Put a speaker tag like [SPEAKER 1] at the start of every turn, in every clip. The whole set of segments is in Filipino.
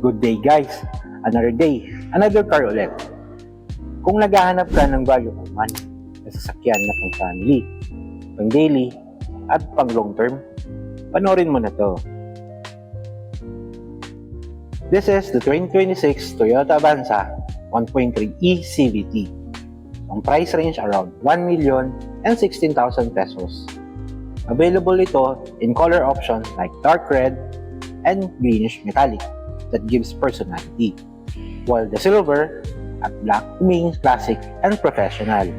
[SPEAKER 1] Good day guys! Another day, another car ulit. Kung naghahanap ka ng value for money na sasakyan na pang family, pang daily, at pang long term, panoorin mo na to. This is the 2026 Toyota Avanza 1.3e CVT. Ang price range around 1,016,000 pesos. Available ito in color options like dark red and greenish metallic that gives personality, while the silver at black remains classic and professional.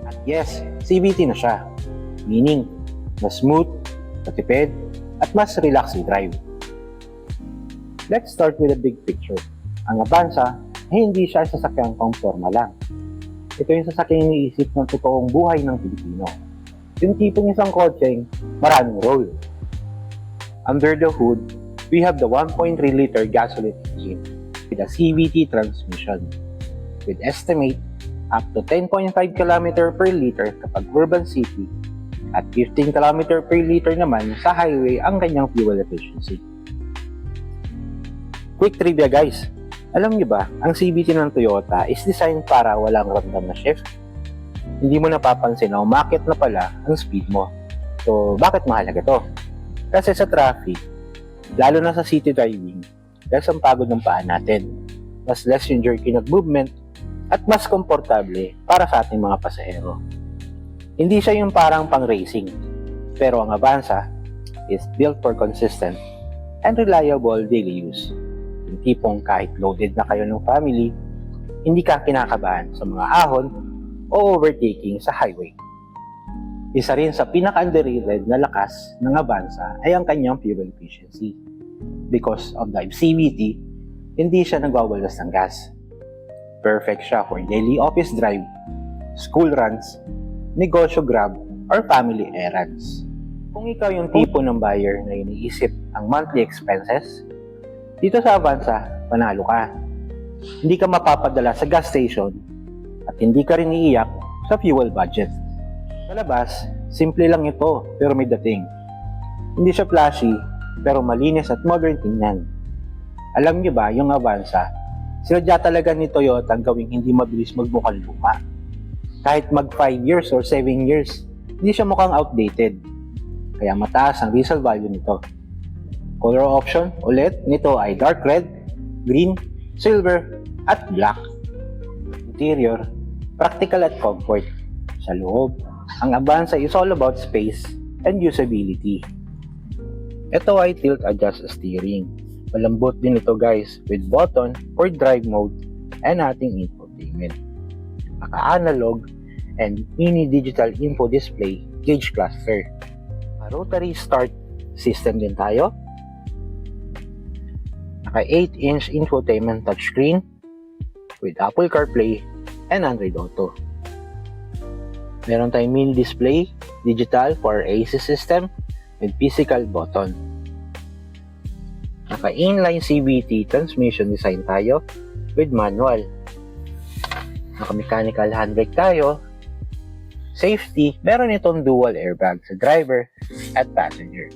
[SPEAKER 1] At yes, CVT na siya, meaning mas smooth, matipid, at mas relaxing drive. Let's start with the big picture. Ang Avanza ay hindi siya sasakyang pang forma lang. Ito yung sasakyang iniisip ng totoong buhay ng Pilipino. Yung tipong isang kotseng maraming role. Under the hood, we have the 1.3-liter gasoline engine with a CVT transmission with estimate up to 10.5 km per liter kapag urban city at 15 km per liter naman sa highway ang kanyang fuel efficiency. Quick trivia guys, alam niyo ba, ang CVT ng Toyota is designed para walang random na shift. Hindi mo napapansin na umakit na pala ang speed mo. So, bakit mahalaga to? Kasi sa traffic, lalo na sa city driving, less ang pagod ng paa natin, mas less yung jerky ng movement, at mas komportable para sa ating mga pasahero. Hindi siya yung parang pang-racing, pero ang Avanza is built for consistent and reliable daily use. Yung tipong kahit loaded na kayo ng family, hindi ka kinakabahan sa mga ahon o overtaking sa highway. Isa rin sa pinaka-underrated na lakas ng Avanza ay ang kanyang fuel efficiency. Because of the CVT, hindi siya nagwawalas ng gas. Perfect siya for daily office drive, school runs, negosyo grab, or family errands. Kung ikaw yung tipo ng buyer na iniisip ang monthly expenses, dito sa Avanza, panalo ka. Hindi ka mapapadala sa gas station at hindi ka rin iiyak sa fuel budget. Sa labas, simple lang ito pero may dating. Hindi siya flashy pero malinis at modern tingnan. Alam niyo ba, yung Avanza, sinadya talaga ni Toyota ang gawing hindi mabilis magmukhang luma. Kahit mag 5 years or 7 years, hindi siya mukhang outdated. Kaya mataas ang resale value nito. Color option ulit nito ay dark red, green, silver, at black. Interior, practical at comfort. Sa loob, ang Avanza is all about space and usability. Ito ay tilt adjust steering. Malambot din ito guys with button for drive mode and ating infotainment. Naka-analog and mini digital info display gauge cluster. A rotary start system din tayo. Naka 8-inch infotainment touchscreen with Apple CarPlay and Android Auto. Meron tayong mini display, digital for AC system with physical button. Naka inline CVT transmission design tayo with manual. Naka mechanical handbrake tayo. Safety, meron itong dual airbag sa driver at passenger.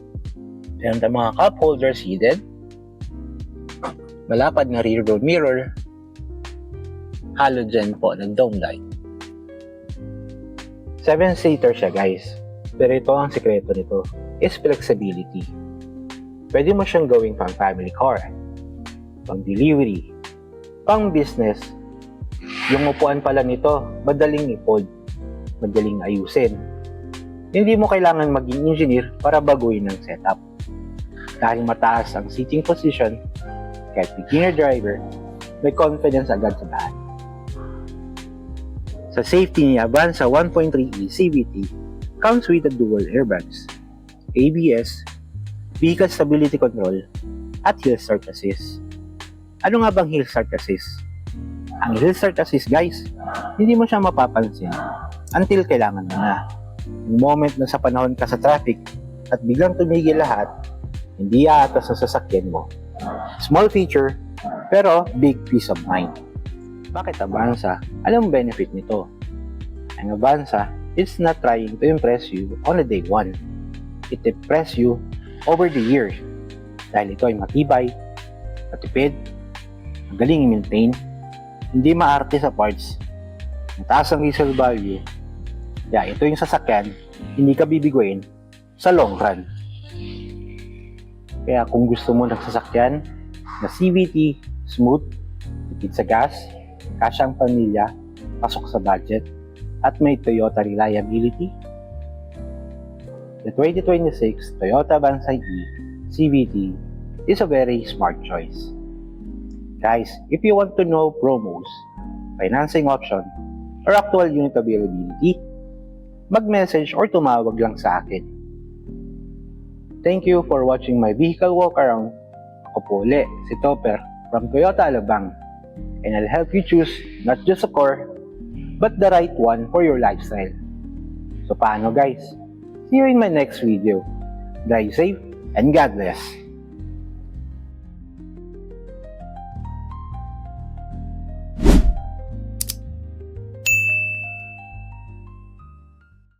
[SPEAKER 1] Meron tayong mga cup holders hidden. Malapad na rear view mirror, halogen po ng dome light. 7-seater siya guys, pero ito ang sekreto nito is flexibility. Pwede mo siyang gawing pang family car, pang delivery, pang business. Yung upuan pala nito, madaling i-fold, madaling ayusin. Hindi mo kailangan maging engineer para baguhin ang setup. Dahil mataas ang seating position, kahit beginner driver, may confidence agad sa lahat. Sa safety ni Avanza 1.3e CVT comes with the dual airbags, ABS, vehicle stability control, at hill start assist. Ano nga bang hill start assist? Ang hill start assist guys, hindi mo siya mapapansin until kailangan mo na. Yung moment na sa panahon ka sa traffic at biglang tumigil lahat, hindi aatas sa sasakyan mo. Small feature, pero big peace of mind. Bakit Avanza? Anong benefit nito? Ang Avanza is not trying to impress you on a day one. It impress you over the years. Dahil ito ay matibay, matipid, magaling i-maintain, hindi maarte sa parts, mataas ang resale value. Kaya ito yung sasakyan, hindi ka bibiguin sa long run. Kaya kung gusto mo ng sasakyan na CVT, smooth, tipid sa gas, kasyang pamilya, pasok sa budget, at may Toyota reliability, the 2026 Toyota Banzai E CVT is a very smart choice. Guys, if you want to know promos, financing option, or actual unit availability, mag-message or tumawag lang sa akin. Thank you for watching my vehicle walk around. Ako po uli, si Topper from Toyota Alabang, and I'll help you choose not just a car, but the right one for your lifestyle. So paano guys? See you in my next video. Drive safe and God bless.